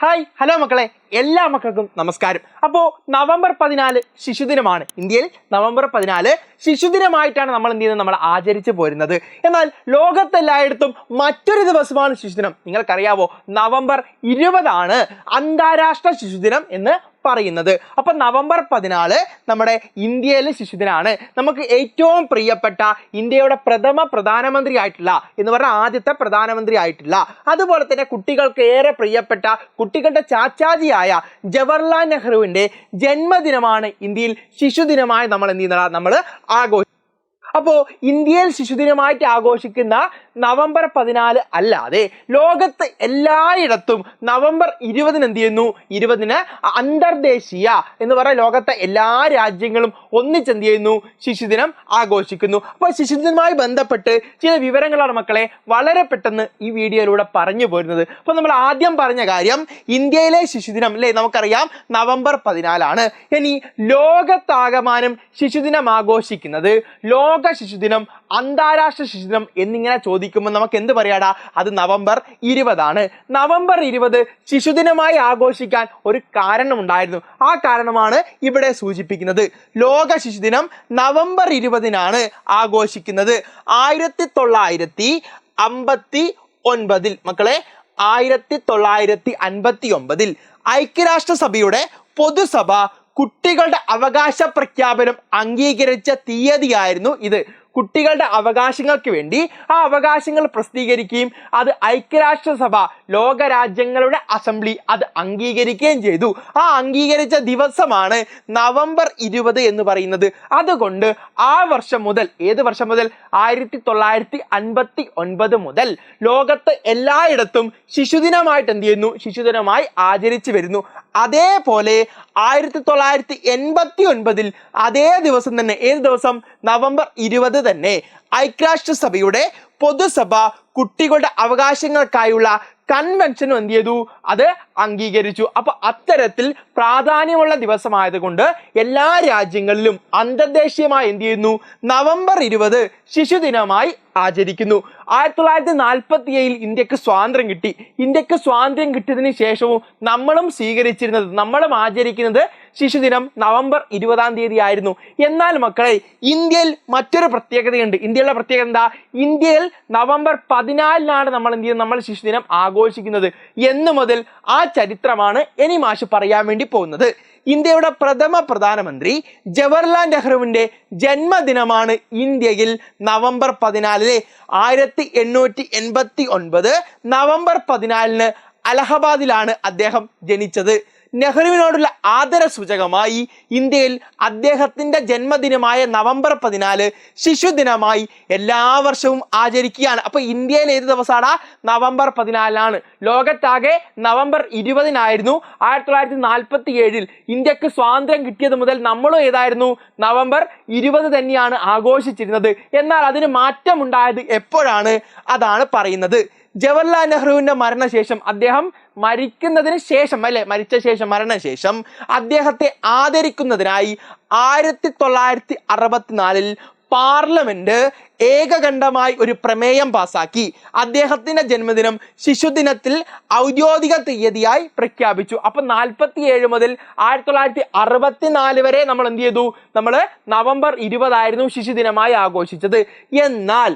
Hi hello മക്കളെ, എല്ലാ മക്കൾക്കും നമസ്കാരം. അപ്പോൾ നവംബർ 14 ശിശുദിനമാണ്. ഇന്ത്യയിൽ നവംബർ 14 ശിശുദിനമായിട്ടാണ് നമ്മൾ എന്ത് ചെയ്യുന്നത്, നമ്മൾ ആചരിച്ചു പോരുന്നത്. എന്നാൽ ലോകത്തെല്ലായിടത്തും മറ്റൊരു ദിവസമാണ് ശിശുദിനം. നിങ്ങൾക്കറിയാവോ, നവംബർ 20 അന്താരാഷ്ട്ര ശിശുദിനം എന്ന് പറയുന്നത്. അപ്പൊ നവംബർ 14 നമ്മുടെ ഇന്ത്യയിലെ ശിശുദിനാണ്. നമുക്ക് ഏറ്റവും പ്രിയപ്പെട്ട ഇന്ത്യയുടെ പ്രഥമ പ്രധാനമന്ത്രി ആയിട്ടുള്ള എന്ന് പറഞ്ഞാൽ ആദ്യത്തെ പ്രധാനമന്ത്രി ആയിട്ടുള്ള, അതുപോലെ തന്നെ കുട്ടികൾക്ക് ഏറെ പ്രിയപ്പെട്ട കുട്ടികളുടെ ചാച്ചാജിയായ ജവഹർലാൽ നെഹ്റുവിന്റെ ജന്മദിനമാണ് ഇന്ത്യയിൽ ശിശുദിനമായി നമ്മൾ എന്ത് ചെയ്യുന്നത്, നമ്മൾ ആഘോഷിക്കുന്നത്. അപ്പോൾ ഇന്ത്യയിൽ ശിശുദിനമായിട്ട് ആഘോഷിക്കുന്ന നവംബർ 14 അല്ലാതെ ലോകത്ത് എല്ലായിടത്തും നവംബർ 20 എന്ത് ചെയ്യുന്നു, 20 അന്തർദേശീയ എന്ന് പറഞ്ഞാൽ ലോകത്തെ എല്ലാ രാജ്യങ്ങളും ഒന്നിച്ച് എന്ത് ചെയ്യുന്നു, ശിശുദിനം ആഘോഷിക്കുന്നു. അപ്പോൾ ശിശുദിനവുമായി ബന്ധപ്പെട്ട് ചില വിവരങ്ങളാണ് മക്കളെ വളരെ പെട്ടെന്ന് ഈ വീഡിയോയിലൂടെ പറഞ്ഞു പോരുന്നത്. അപ്പോൾ നമ്മൾ ആദ്യം പറഞ്ഞ കാര്യം ഇന്ത്യയിലെ ശിശുദിനം അല്ലേ, നമുക്കറിയാം നവംബർ 14. ഇനി ലോകത്താകമാനം ശിശുദിനം ആഘോഷിക്കുന്നത് ലോക ശിശുദിനം, അന്താരാഷ്ട്ര ശിശുദിനം എന്നിങ്ങനെ ചോദിക്കുമ്പോൾ നമുക്ക് എന്ത് പറയാടാ, അത് നവംബർ 20. നവംബർ 20 ശിശുദിനമായി ആഘോഷിക്കാൻ ഒരു കാരണമുണ്ടായിരുന്നു. ആ കാരണമാണ് ഇവിടെ സൂചിപ്പിക്കുന്നത്. ലോക ശിശുദിനം നവംബർ 20 ആഘോഷിക്കുന്നത് 1959 മക്കളെ, 1959 ഐക്യരാഷ്ട്രസഭയുടെ പൊതുസഭ കുട്ടികളുടെ അവകാശ പ്രഖ്യാപനം അംഗീകരിച്ച തീയതിയായിരുന്നു ഇത്. കുട്ടികളുടെ അവകാശങ്ങൾക്ക് വേണ്ടി ആ അവകാശങ്ങൾ പ്രസിദ്ധീകരിക്കുകയും അത് ഐക്യരാഷ്ട്രസഭ ലോകരാജ്യങ്ങളുടെ അസംബ്ലി അത് അംഗീകരിക്കുകയും ചെയ്തു. ആ അംഗീകരിച്ച ദിവസമാണ് നവംബർ 20 എന്ന് പറയുന്നത്. അതുകൊണ്ട് ആ വർഷം മുതൽ, ഏത് വർഷം മുതൽ, 1959 മുതൽ ലോകത്ത് എല്ലായിടത്തും ശിശുദിനമായിട്ട് എന്ത് ചെയ്യുന്നു, ശിശുദിനമായി ആചരിച്ചു വരുന്നു. അതേപോലെ 1989 അതേ ദിവസം തന്നെ, ഏത് ദിവസം, നവംബർ 20 തന്നെ ഐക്യരാഷ്ട്രസഭയുടെ പൊതുസഭ കുട്ടികളുടെ അവകാശങ്ങൾക്കായുള്ള കൺവെൻഷനും എന്ത് ചെയ്തു, അത് അംഗീകരിച്ചു. അപ്പൊ അത്തരത്തിൽ പ്രാധാന്യമുള്ള ദിവസമായതുകൊണ്ട് എല്ലാ രാജ്യങ്ങളിലും അന്തർദേശീയമായി എന്ത് ചെയ്യുന്നു, നവംബർ 20 ശിശുദിനമായി ആചരിക്കുന്നു. 1947 ഇന്ത്യക്ക് സ്വാതന്ത്ര്യം കിട്ടി. ഇന്ത്യക്ക് സ്വാതന്ത്ര്യം കിട്ടിയതിന് ശേഷവും നമ്മളും സ്വീകരിച്ചിരുന്നത്, നമ്മളും ആചരിക്കുന്നത് ശിശുദിനം നവംബർ 20 ആയിരുന്നു. എന്നാൽ മക്കളെ, ഇന്ത്യയിൽ മറ്റൊരു പ്രത്യേകതയുണ്ട്. ഇന്ത്യയുടെ പ്രത്യേകത എന്താ? ഇന്ത്യയിൽ നവംബർ 14 നമ്മൾ എന്ത് ചെയ്യുന്നത്, നമ്മൾ ശിശുദിനം ആഘോഷിക്കുന്നത്. എന്ന് മുതൽ ആ ചരിത്രമാണ് ഇനി മാഷ് പറയാൻ വേണ്ടി പോകുന്നത്. ഇന്ത്യയുടെ പ്രഥമ പ്രധാനമന്ത്രി ജവഹർലാൽ നെഹ്റുവിന്റെ ജന്മദിനമാണ് ഇന്ത്യയിൽ നവംബർ 14. 1889 നവംബർ 14 അലഹബാദിലാണ് അദ്ദേഹം ജനിച്ചത്. നെഹ്റുവിനോടുള്ള ആദര സൂചകമായി ഇന്ത്യയിൽ അദ്ദേഹത്തിന്റെ ജന്മദിനമായ നവംബർ 14 ശിശുദിനമായി എല്ലാ വർഷവും ആചരിക്കുകയാണ്. അപ്പൊ ഇന്ത്യയിൽ ഏത് ദിവസമാണ്? നവംബർ 14. ലോകത്താകെ നവംബർ 20 1947 ഇന്ത്യക്ക് സ്വാതന്ത്ര്യം കിട്ടിയത് മുതൽ നമ്മളും ഏതായിരുന്നു, നവംബർ 20 തന്നെയാണ് ആഘോഷിച്ചിരുന്നത്. എന്നാൽ അതിന് മാറ്റമുണ്ടായത് എപ്പോഴാണ്? അതാണ് പറയുന്നത്. ജവഹർലാൽ നെഹ്റുവിന്റെ മരണശേഷം, അദ്ദേഹം മരിക്കുന്നതിന് ശേഷം അല്ലെ, മരണശേഷം അദ്ദേഹത്തെ ആദരിക്കുന്നതിനായി 1964 പാർലമെന്റ് ഏകകണ്ഠമായി ഒരു പ്രമേയം പാസാക്കി. അദ്ദേഹത്തിന്റെ ജന്മദിനം ശിശുദിനത്തിൽ ഔദ്യോഗിക തീയതിയായി പ്രഖ്യാപിച്ചു. അപ്പൊ 47 മുതൽ 1964 വരെ നമ്മൾ എന്ത് ചെയ്തു, നമ്മൾ നവംബർ 20 ശിശുദിനമായി ആഘോഷിച്ചത്. എന്നാൽ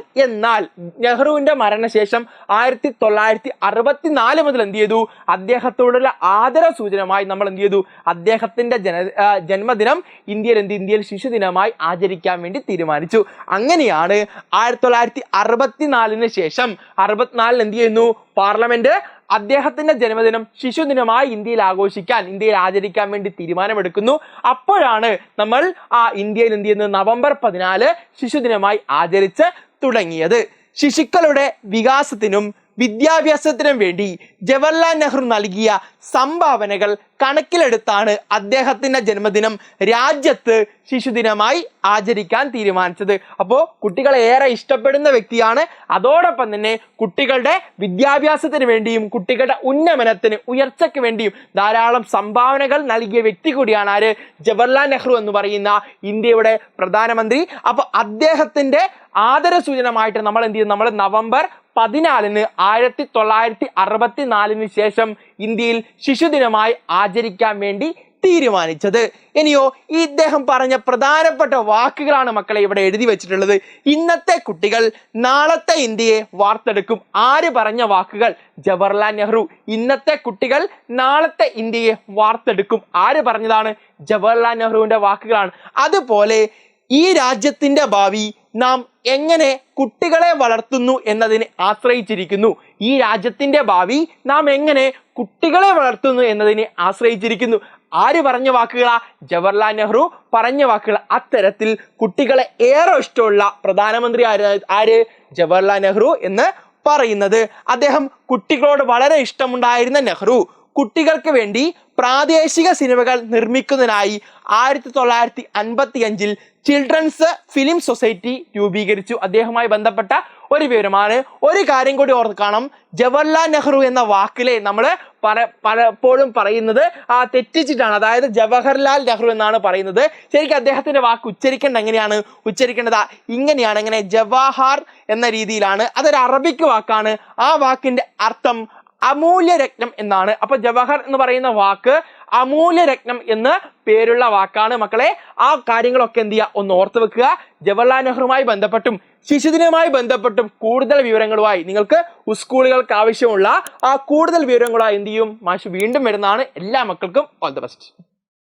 നെഹ്റുവിന്റെ മരണശേഷം 1964 മുതൽ എന്ത് ചെയ്തു, അദ്ദേഹത്തോടുള്ള ആദര സൂചനമായി നമ്മൾ എന്ത് ചെയ്തു, അദ്ദേഹത്തിന്റെ ജന്മദിനം ഇന്ത്യയിൽ ശിശുദിനമായി ആചരിക്കാൻ വേണ്ടി തീരുമാനിച്ചു. അങ്ങനെയാണ് 1964 ശേഷം 64 എന്ത് ചെയ്യുന്നു, പാർലമെന്റ് അദ്ദേഹത്തിന്റെ ജന്മദിനം ശിശുദിനമായി ഇന്ത്യയിൽ ആചരിക്കാൻ വേണ്ടി തീരുമാനമെടുക്കുന്നു. അപ്പോഴാണ് നമ്മൾ ഇന്ത്യയിൽ എന്ത് ചെയ്യുന്നത്, നവംബർ 14 ശിശുദിനമായി ആചരിച്ച് തുടങ്ങിയത്. ശിശുക്കളുടെ വികാസത്തിനും വിദ്യാഭ്യാസത്തിനും വേണ്ടി ജവഹർലാൽ നെഹ്റു നൽകിയ സംഭാവനകൾ കണക്കിലെടുത്താണ് അദ്ദേഹത്തിന്റെ ജന്മദിനം രാജ്യത്ത് ശിശുദിനമായി ആചരിക്കാൻ തീരുമാനിച്ചത്. അപ്പോൾ കുട്ടികളെ ഏറെ ഇഷ്ടപ്പെടുന്ന വ്യക്തിയാണ്. അതോടൊപ്പം തന്നെ കുട്ടികളുടെ വിദ്യാഭ്യാസത്തിന് വേണ്ടിയും കുട്ടികളുടെ ഉയർച്ചയ്ക്ക് വേണ്ടിയും ധാരാളം സംഭാവനകൾ നൽകിയ വ്യക്തി കൂടിയാണ് ആര്, ജവഹർലാൽ നെഹ്റു എന്ന് പറയുന്ന ഇന്ത്യയുടെ പ്രധാനമന്ത്രി. അപ്പൊ അദ്ദേഹത്തിന്റെ ആദര സൂചനമായിട്ട് നമ്മൾ എന്ത് ചെയ്യും, നമ്മൾ നവംബർ 14 1964 ശേഷം ഇന്ത്യയിൽ ശിശുദിനമായി ആചരിക്കാൻ വേണ്ടി തീരുമാനിച്ചത്. ഇനിയോ ഇദ്ദേഹം പറഞ്ഞ പ്രധാനപ്പെട്ട വാക്കുകളാണ് മക്കളെ ഇവിടെ എഴുതി വെച്ചിട്ടുള്ളത്. ഇന്നത്തെ കുട്ടികൾ നാളത്തെ ഇന്ത്യയെ വാർത്തെടുക്കും. ആര് പറഞ്ഞ വാക്കുകൾ? ജവഹർലാൽ നെഹ്റു. ഇന്നത്തെ കുട്ടികൾ നാളത്തെ ഇന്ത്യയെ വാർത്തെടുക്കും. ആര് പറഞ്ഞതാണ്? ജവഹർലാൽ നെഹ്റുവിന്റെ വാക്കുകളാണ്. അതുപോലെ ഈ രാജ്യത്തിന്റെ ഭാവി നാം എങ്ങനെ കുട്ടികളെ വളർത്തുന്നു എന്നതിനെ ആശ്രയിച്ചിരിക്കുന്നു. ഈ രാജ്യത്തിന്റെ ഭാവി നാം എങ്ങനെ കുട്ടികളെ വളർത്തുന്നു എന്നതിനെ ആശ്രയിച്ചിരിക്കുന്നു. ആര് പറഞ്ഞ വാക്കുകളാ? ജവഹർലാൽ നെഹ്റു പറഞ്ഞ വാക്കുകൾ. അത്തരത്തിൽ കുട്ടികളെ ഏറെ ഇഷ്ടമുള്ള പ്രധാനമന്ത്രി ആര്? ജവഹർലാൽ നെഹ്റു എന്ന് പറയുന്നത്. അദ്ദേഹം കുട്ടികളോട് വളരെ ഇഷ്ടമുണ്ടായിരുന്ന നെഹ്റു കുട്ടികൾക്ക് വേണ്ടി പ്രാദേശിക സിനിമകൾ നിർമ്മിക്കുന്നതിനായി 1955 ചിൽഡ്രൻസ് ഫിലിം സൊസൈറ്റി രൂപീകരിച്ചു. അദ്ദേഹവുമായി ബന്ധപ്പെട്ട ഒരു വിവരമാണ്. ഒരു കാര്യം കൂടി ഓർക്കണം, ജവഹർലാൽ നെഹ്റു എന്ന വാക്കിലെ നമ്മൾ പലപ്പോഴും പറയുന്നത് തെറ്റിച്ചിട്ടാണ്. അതായത് ജവഹർലാൽ നെഹ്റു എന്നാണ് പറയുന്നത്. ശരിക്കും അദ്ദേഹത്തിന്റെ വാക്ക് ഉച്ചരിക്കേണ്ടത് എങ്ങനെയാണ്? ഉച്ചരിക്കേണ്ടത് ഇങ്ങനെയാണ്. എങ്ങനെ? ജവാഹർ എന്ന രീതിയിലാണ്. അതൊരു അറബിക് വാക്കാണ്. ആ വാക്കിന്റെ അർത്ഥം അമൂല്യ രത്നം എന്നാണ്. അപ്പൊ ജവഹർ എന്ന് പറയുന്ന വാക്ക് അമൂല്യ രത്നം എന്ന് പേരുള്ള വാക്കാണ് മക്കളെ. ആ കാര്യങ്ങളൊക്കെ എന്ത് ചെയ്യുക? ഒന്ന് ഓർത്ത് വെക്കുക. ജവഹർലാൽ നെഹ്റുവുമായി ബന്ധപ്പെട്ടും ശിശുദിനവുമായി ബന്ധപ്പെട്ടും കൂടുതൽ വിവരങ്ങളുമായി നിങ്ങൾക്ക് സ്കൂളുകൾക്ക് ആവശ്യമുള്ള കൂടുതൽ വിവരങ്ങളുമായി എന്ത് ചെയ്യും? മാഷ് വീണ്ടും വരുന്നതാണ്. എല്ലാ മക്കൾക്കും ഓൾ ദി ബെസ്റ്റ്.